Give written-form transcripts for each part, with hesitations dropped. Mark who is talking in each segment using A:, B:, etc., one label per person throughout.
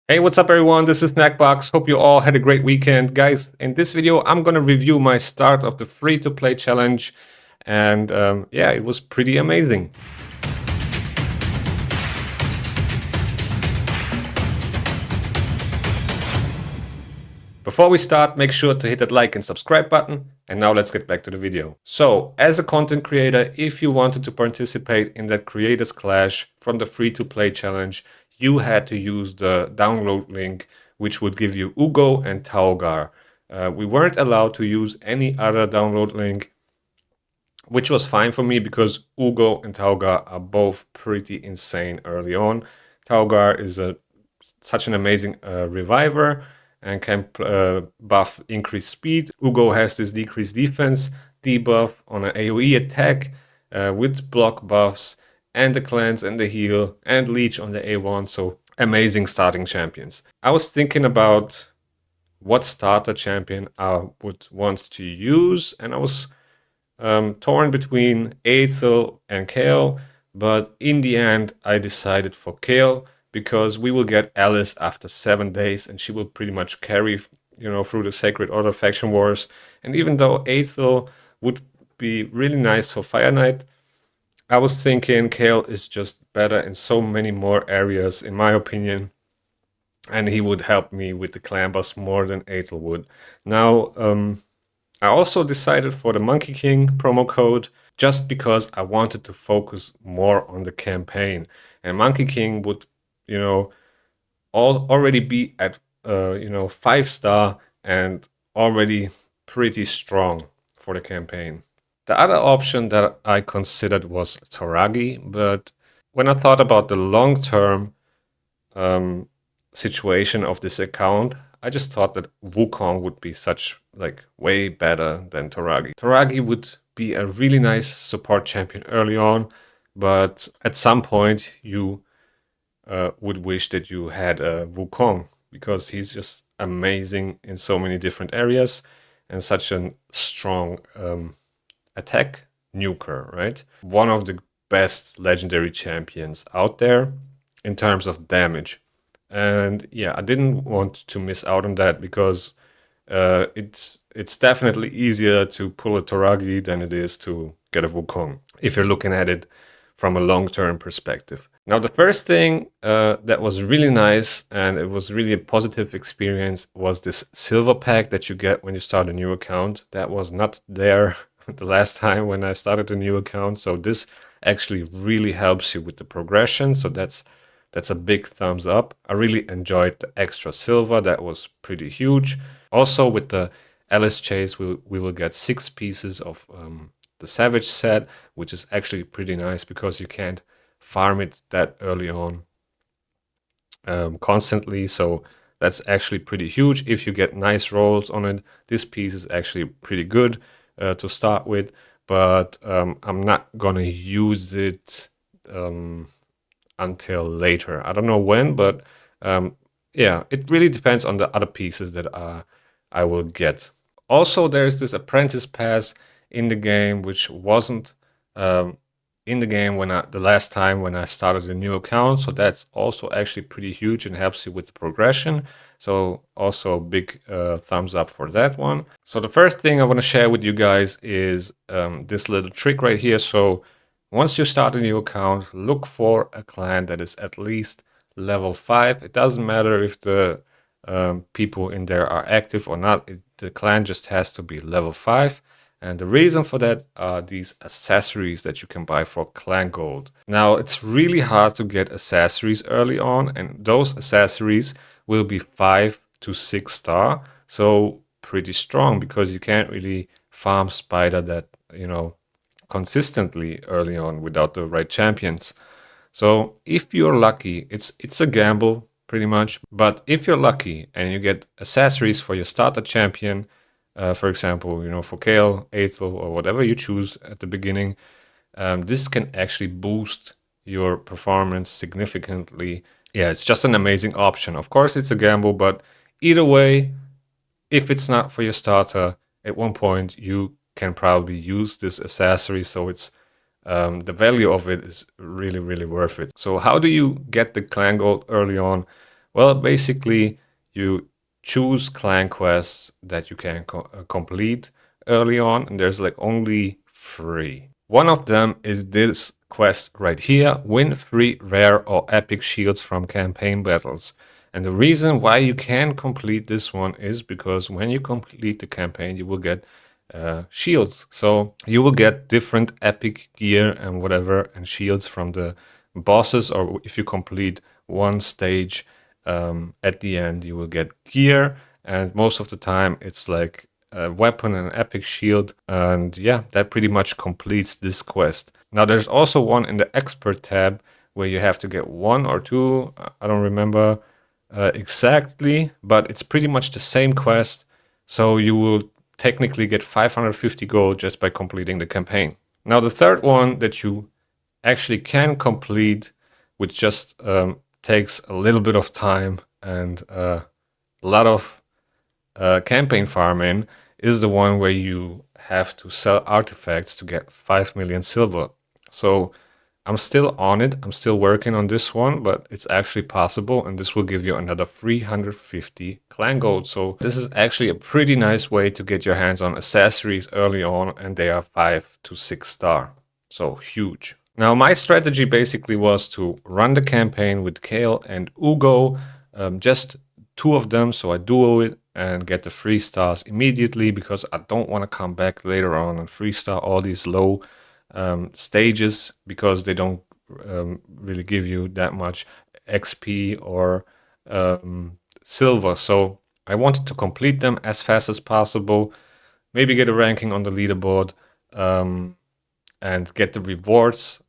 A: Hey, what's up everyone? This is Snackbox. Hope you all had a great weekend. Guys, in this video, I'm gonna review my start of the free-to-play challenge. And yeah, it was pretty amazing. Before we start, make sure to hit that like and subscribe button. And now let's get back to the video. So, as a content creator, if you wanted to participate in that Creators Clash from the free-to-play challenge, you had to use the download link, which would give you Ugo and Taugar. We weren't allowed to use any other download link, which was fine for me because Ugo and Taugar are both pretty insane early on. Taugar is such an amazing reviver and can buff increased speed. Ugo has this decreased defense debuff on an AoE attack with block buffs and the cleanse and the heal and leech on the A1. So amazing starting champions. I was thinking about what starter champion I would want to use, and I was torn between Aethel and Kale, but in the end I decided for Kale because we will get Alice after 7 days and she will pretty much carry, through the Sacred Order faction wars. And even though Aethel would be really nice for Fire Knight, I was thinking Kale is just better in so many more areas, in my opinion, and he would help me with the clan boss more than Aethel would. Now, I also decided for the Monkey King promo code just because I wanted to focus more on the campaign. And Monkey King would, already be at, 5-star and already pretty strong for the campaign. The other option that I considered was Toragi, but when I thought about the long-term situation of this account, I just thought that Wukong would be way better than Toragi. Toragi would be a really nice support champion early on, but at some point you would wish that you had a Wukong because he's just amazing in so many different areas and such a strong attack nuker, right? One of the best legendary champions out there in terms of damage. And yeah, I didn't want to miss out on that because it's definitely easier to pull a Toragi than it is to get a Wukong, if you're looking at it from a long-term perspective. Now, the first thing that was really nice and it was really a positive experience was this silver pack that you get when you start a new account. That was not there the last time when I started a new account. So this actually really helps you with the progression. So that's a big thumbs up. I really enjoyed the extra silver. That was pretty huge. Also with the Alice Chase, we will get 6 pieces of the Savage set, which is actually pretty nice because you can't farm it that early on constantly. So that's actually pretty huge. If you get nice rolls on it, this piece is actually pretty good to start with, but I'm not gonna use it until later. I don't know when, but yeah, it really depends on the other pieces that I will get. Also, there's this apprentice pass in the game, which wasn't in the game the last time when I started a new account. So that's also actually pretty huge and helps you with the progression. So also big thumbs up for that one. So the first thing I want to share with you guys is this little trick right here. So once you start a new account, look for a clan that is at least level 5. It doesn't matter if the people in there are active or not. The clan just has to be level 5. And the reason for that are these accessories that you can buy for clan gold. Now, it's really hard to get accessories early on, and those accessories will be 5 to 6 star. So pretty strong because you can't really farm Spider that, consistently early on without the right champions. So if you're lucky, it's a gamble pretty much, but if you're lucky and you get accessories for your starter champion, for example, for Kale, Aethel, or whatever you choose at the beginning, this can actually boost your performance significantly. Yeah, it's just an amazing option. Of course, it's a gamble, but either way, if it's not for your starter, at one point you can probably use this accessory, so it's the value of it is really, really worth it. So how do you get the clan gold early on? Well, basically, you choose clan quests that you can complete early on, and there's like only 3. One of them is this quest right here: win 3 rare or epic shields from campaign battles. And the reason why you can complete this one is because when you complete the campaign, you will get shields. So you will get different epic gear and whatever and shields from the bosses, or if you complete one stage, at the end you will get gear, and most of the time it's like a weapon and an epic shield, and yeah, that pretty much completes this quest. Now there's also one in the expert tab where you have to get 1 or 2, I don't remember exactly, but it's pretty much the same quest, so you will technically get 550 gold just by completing the campaign. Now the third one that you actually can complete, which just takes a little bit of time and a lot of campaign farming, is the one where you have to sell artifacts to get 5 million silver. So I'm still on it. I'm still working on this one, but it's actually possible, and this will give you another 350 clan gold. So this is actually a pretty nice way to get your hands on accessories early on, and they are 5 to 6 star. So huge. Now my strategy basically was to run the campaign with Kale and Ugo, just 2 of them, so I duo it and get the 3 stars immediately, because I don't want to come back later on and 3 star all these low stages, because they don't really give you that much XP or silver. So I wanted to complete them as fast as possible, maybe get a ranking on the leaderboard, and get the rewards,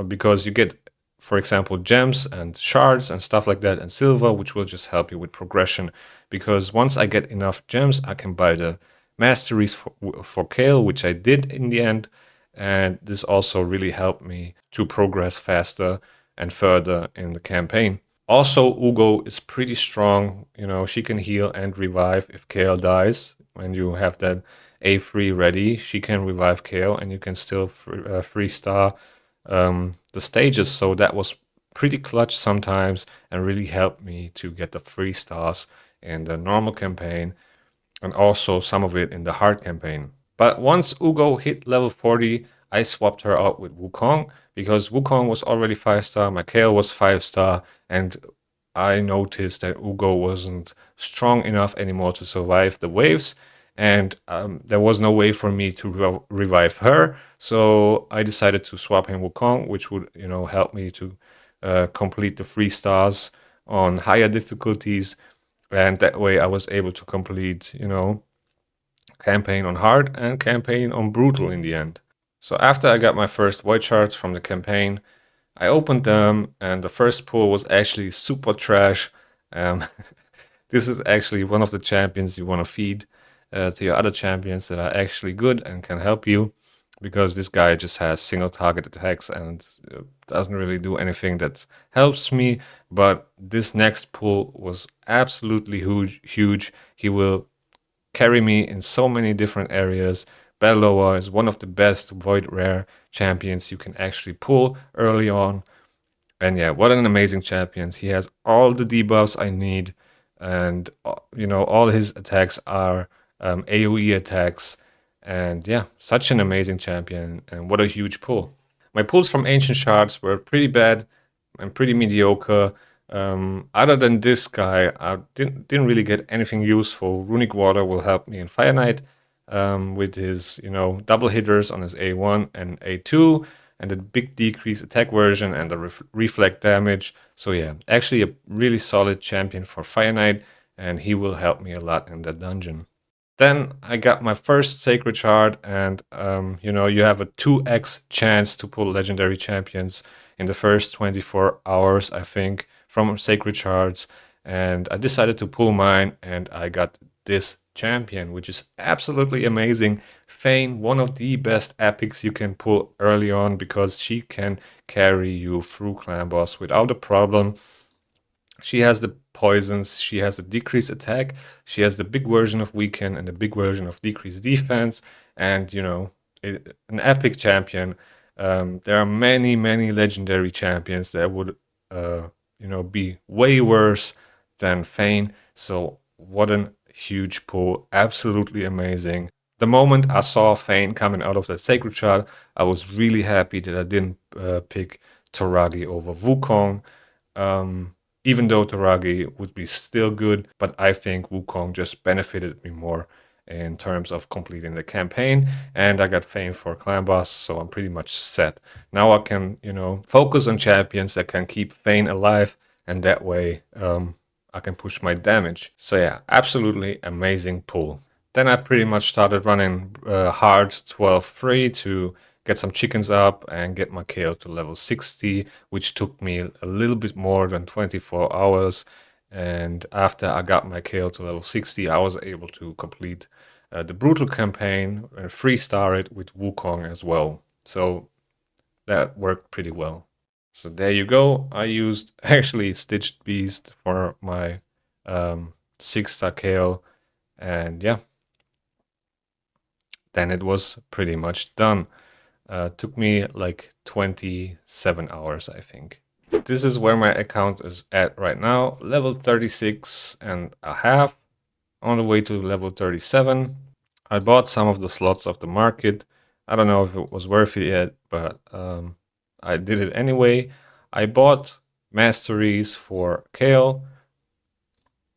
A: because you get, for example, gems and shards and stuff like that, and silver, which will just help you with progression. Because once I get enough gems, I can buy the masteries for Kale, which I did in the end. And this also really helped me to progress faster and further in the campaign. Also, Ugo is pretty strong. You know, she can heal and revive if Kale dies. When you have that A3 ready, she can revive Kale, and you can still 3-star the stages. So that was pretty clutch sometimes, and really helped me to get the 3 stars in the normal campaign, and also some of it in the hard campaign. But once Ugo hit level 40, I swapped her out with Wukong, because Wukong was already 5-star, my Kale was 5-star, and I noticed that Ugo wasn't strong enough anymore to survive the waves, and there was no way for me to revive her. So I decided to swap in Wukong, which would, help me to complete the 3 stars on higher difficulties, and that way I was able to complete, campaign on hard and campaign on brutal in the end. So after I got my first void shards from the campaign, I opened them, and the first pull was actually super trash. Um, this is actually one of the champions you want to feed to your other champions that are actually good and can help you, because this guy just has single target attacks and doesn't really do anything that helps me. But this next pull was absolutely huge. He will carry me in so many different areas. Belloa is one of the best void rare champions you can actually pull early on. And yeah, what an amazing champion. He has all the debuffs I need, and all his attacks are AoE attacks. And yeah, such an amazing champion, and what a huge pull. My pulls from Ancient Shards were pretty bad and pretty mediocre. Other than this guy, I didn't really get anything useful. Runic Water will help me in Fire Knight with his, double hitters on his A1 and A2, and the big decrease attack version and the reflect damage. So yeah, actually a really solid champion for Fire Knight, and he will help me a lot in that dungeon. Then I got my first Sacred Shard, and you have a 2x chance to pull legendary champions in the first 24 hours, I think, from Sacred Shards. And I decided to pull mine, and I got this champion, which is absolutely amazing. Fane, one of the best epics you can pull early on, because she can carry you through clan boss without a problem. She has the poisons, she has the decreased attack, she has the big version of weaken and the big version of decreased defense, and an epic champion. There are many legendary champions that would be way worse than Fane. So what a huge pull. Absolutely amazing. The moment I saw Fane coming out of the sacred shard, I was really happy that I didn't pick Toragi over Wukong. Even though Toragi would be still good, but I think Wukong just benefited me more in terms of completing the campaign, and I got Fame for Clan Boss, so I'm pretty much set. Now I can, focus on champions that can keep Fane alive, and that way I can push my damage. So yeah, absolutely amazing pull. Then I pretty much started running hard 12-3 to get some chickens up and get my KO to level 60, which took me a little bit more than 24 hours. And after I got my KO to level 60, I was able to complete the Brutal campaign and 3-star it with Wukong as well. So that worked pretty well. So there you go. I used actually Stitched Beast for my 6-star KO. And yeah, then it was pretty much done. Took me like 27 hours, I think. This is where my account is at right now, level 36 and a half, on the way to level 37. I bought some of the slots of the market. I don't know if it was worth it yet, but I did it anyway. I bought masteries for Kale.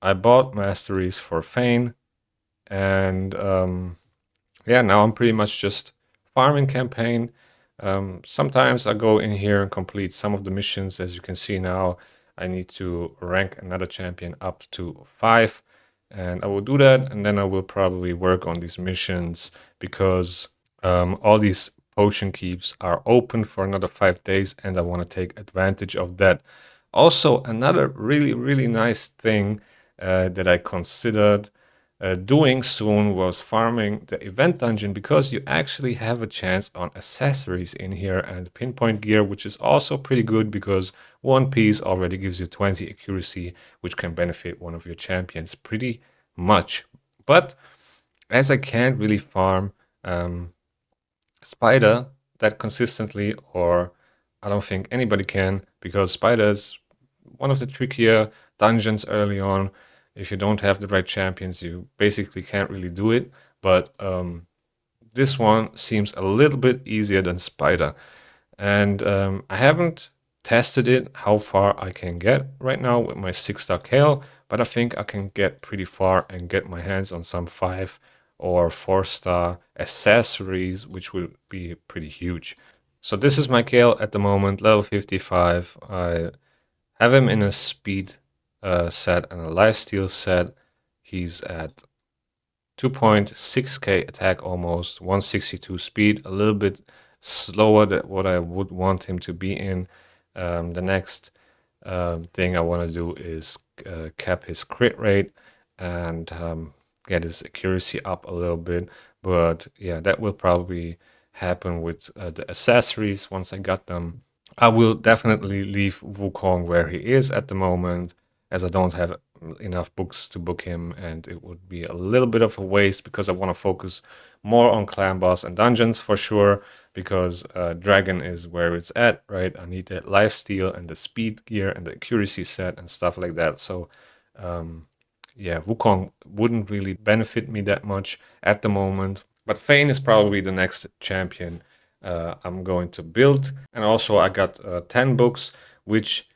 A: I bought masteries for Fane. And yeah, now I'm pretty much just farming campaign. Sometimes I go in here and complete some of the missions. As you can see now, I need to rank another champion up to 5. And I will do that, and then I will probably work on these missions because all these potion keeps are open for another 5 days, and I want to take advantage of that. Also, another really, really nice thing that I considered doing soon was farming the event dungeon, because you actually have a chance on accessories in here and pinpoint gear, which is also pretty good because one piece already gives you 20 accuracy, which can benefit one of your champions pretty much. But as I can't really farm Spider that consistently, or I don't think anybody can, because Spider is one of the trickier dungeons early on. If you don't have the right champions, you basically can't really do it. But this one seems a little bit easier than Spider. And I haven't tested it, how far I can get right now with my 6-star Kale, but I think I can get pretty far and get my hands on some 5 or 4-star accessories, which will be pretty huge. So this is my Kale at the moment, level 55. I have him in a speed set and a lifesteal set. He's at 2.6k attack almost, 162 speed, a little bit slower than what I would want him to be in. The next thing I want to do is cap his crit rate and get his accuracy up a little bit. But yeah, that will probably happen with the accessories once I got them. I will definitely leave Wukong where he is at the moment, as I don't have enough books to book him, and it would be a little bit of a waste because I want to focus more on clan boss and dungeons for sure, because dragon is where it's at, right? I need that lifesteal and the speed gear and the accuracy set and stuff like that. So yeah, Wukong wouldn't really benefit me that much at the moment. But Fane is probably the next champion I'm going to build. And also I got 10 books, which,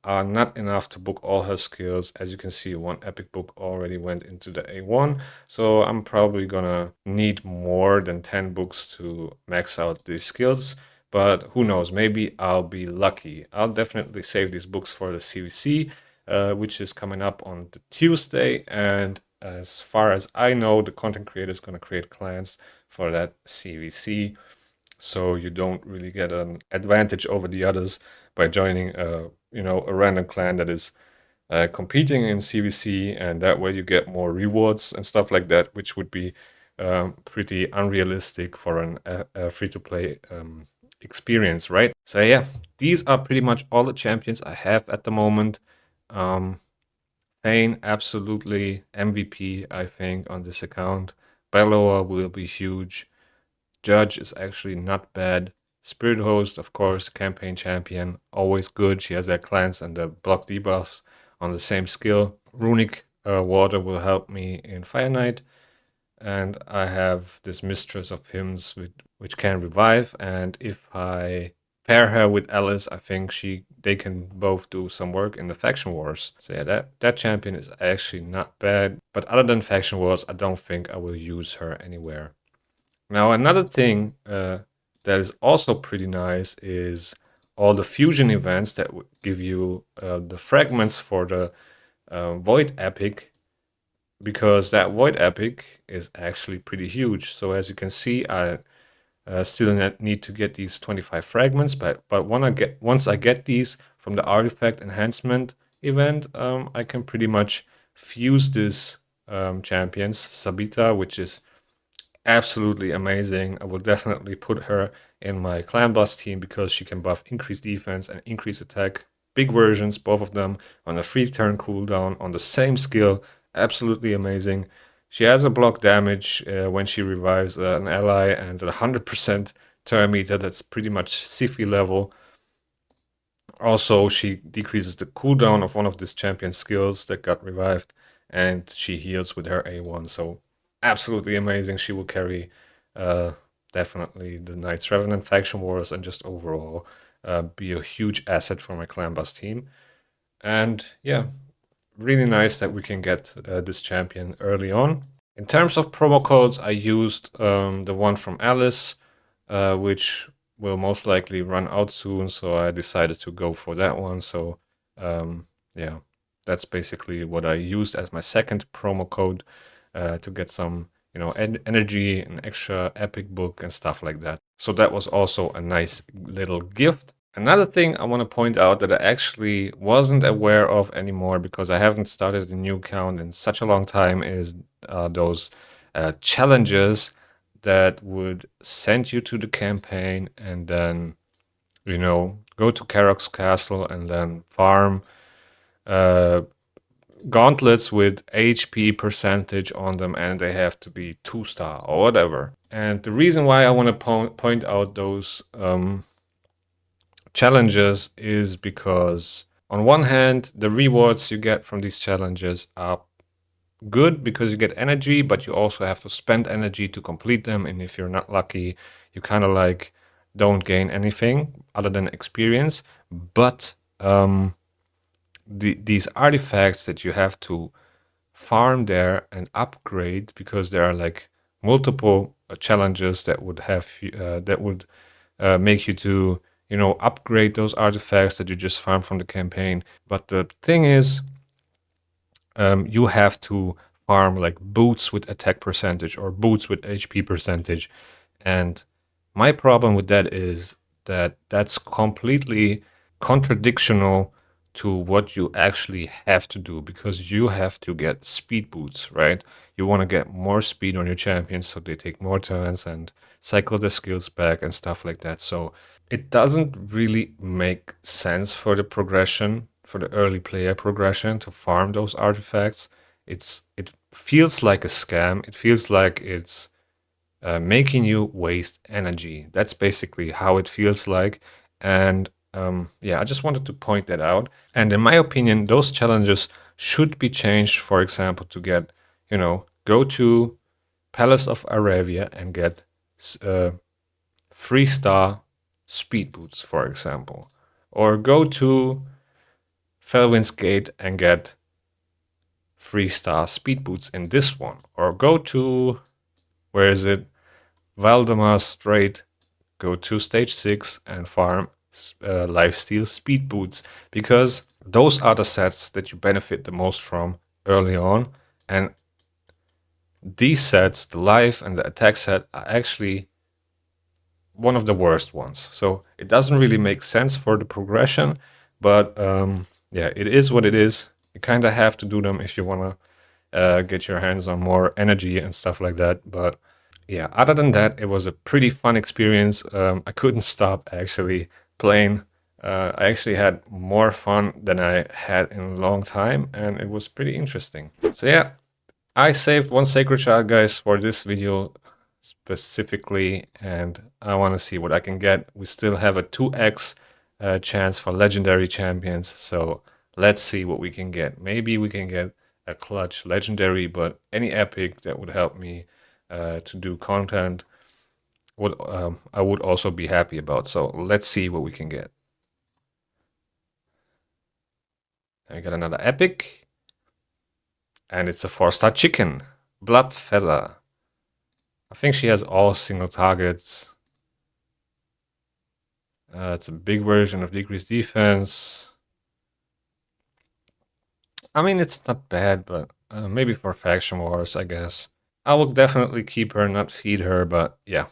A: are not enough to book all her skills. As you can see, one epic book already went into the A1. So I'm probably gonna need more than 10 books to max out these skills. But who knows, maybe I'll be lucky. I'll definitely save these books for the CVC, which is coming up on the Tuesday. And as far as I know, the content creator is going to create clans for that CVC. So you don't really get an advantage over the others by joining a random clan that is competing in CVC, and that way you get more rewards and stuff like that, which would be pretty unrealistic for a free-to-play experience, right? So yeah, these are pretty much all the champions I have at the moment. Fane, absolutely MVP, I think, on this account. Bellower will be huge. Judge is actually not bad. Spirit Host, of course, campaign champion, always good. She has that cleanse and the block debuffs on the same skill. Runic Water will help me in Fire Knight. And I have this Mistress of Hymns which can revive. And if I pair her with Alice, I think they can both do some work in the Faction Wars. So yeah, that champion is actually not bad. But other than Faction Wars, I don't think I will use her anywhere. Now another thing that is also pretty nice is all the fusion events that would give you the fragments for the Void Epic, because that Void Epic is actually pretty huge. So as you can see, I still need to get these 25 fragments, but once I get these from the artifact enhancement event, I can pretty much fuse this champions. Sabita, which is absolutely amazing. I will definitely put her in my clan boss team because she can buff increased defense and increased attack. Big versions, both of them, on a 3-turn cooldown on the same skill. Absolutely amazing. She has a block damage when she revives an ally and a 100% turn meter. That's pretty much Siphi level. Also, she decreases the cooldown of one of this champion's skills that got revived, and she heals with her A1. So absolutely amazing. She will carry definitely the Knights Revenant Faction Wars and just overall be a huge asset for my clan boss team. And yeah, really nice that we can get this champion early on. In terms of promo codes, I used the one from Alice, which will most likely run out soon, so I decided to go for that one. So yeah, that's basically what I used as my second promo code to get some, energy, an extra epic book and stuff like that. So that was also a nice little gift. Another thing I want to point out that I actually wasn't aware of anymore because I haven't started a new account in such a long time is those challenges that would send you to the campaign and then, go to Karok's castle and then farm gauntlets with HP percentage on them, and they have to be 2-star or whatever. And the reason why I want to point out those challenges is because on one hand, the rewards you get from these challenges are good because you get energy, but you also have to spend energy to complete them. And if you're not lucky, you kind of like don't gain anything other than experience. But these artifacts that you have to farm there and upgrade, because there are like multiple challenges that would have make you to upgrade those artifacts that you just farm from the campaign. But the thing is, you have to farm like boots with attack percentage or boots with HP percentage. And my problem with that is that that's completely contradictional to what you actually have to do, because you have to get speed boots, right? You want to get more speed on your champions so they take more turns and cycle the skills back and stuff like that. So it doesn't really make sense for the progression, for the early player progression, to farm those artifacts. It feels like a scam. It feels like it's making you waste energy. That's basically how it feels like. And yeah, I just wanted to point that out. And in my opinion, those challenges should be changed, for example, to get, go to Palace of Aravia and get 3-star speed boots, for example. Or go to Felwin's Gate and get 3-star speed boots in this one. Or go to, where is it? Valdemar Strait, go to stage 6 and farm lifesteal speed boots, because those are the sets that you benefit the most from early on. And these sets, the life and the attack set, are actually one of the worst ones. So it doesn't really make sense for the progression, but yeah, it is what it is. You kind of have to do them if you want to get your hands on more energy and stuff like that. But yeah, other than that, it was a pretty fun experience. I couldn't stop actually playing. I actually had more fun than I had in a long time, and it was pretty interesting. So yeah, I saved one Sacred Child, guys, for this video specifically, and I want to see what I can get. We still have a 2x chance for legendary champions, so Let's see what we can get. Maybe we can get a clutch legendary, but any epic that would help me to do content would I would also be happy about. So let's see what we can get. I got another epic, and it's a 4-star chicken, blood feather. I think she has all single targets. It's a big version of decreased defense. I mean, it's not bad, but maybe for faction wars, I guess. I will definitely keep her, not feed her, but yeah,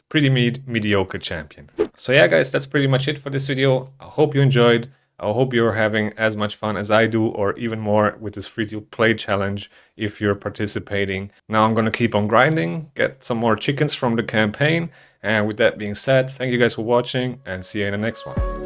A: pretty mediocre champion. So yeah, guys, that's pretty much it for this video. I hope you enjoyed. I hope you're having as much fun as I do, or even more, with this free-to-play challenge if you're participating. Now I'm gonna keep on grinding, get some more chickens from the campaign, and with that being said, thank you guys for watching, and see you in the next one.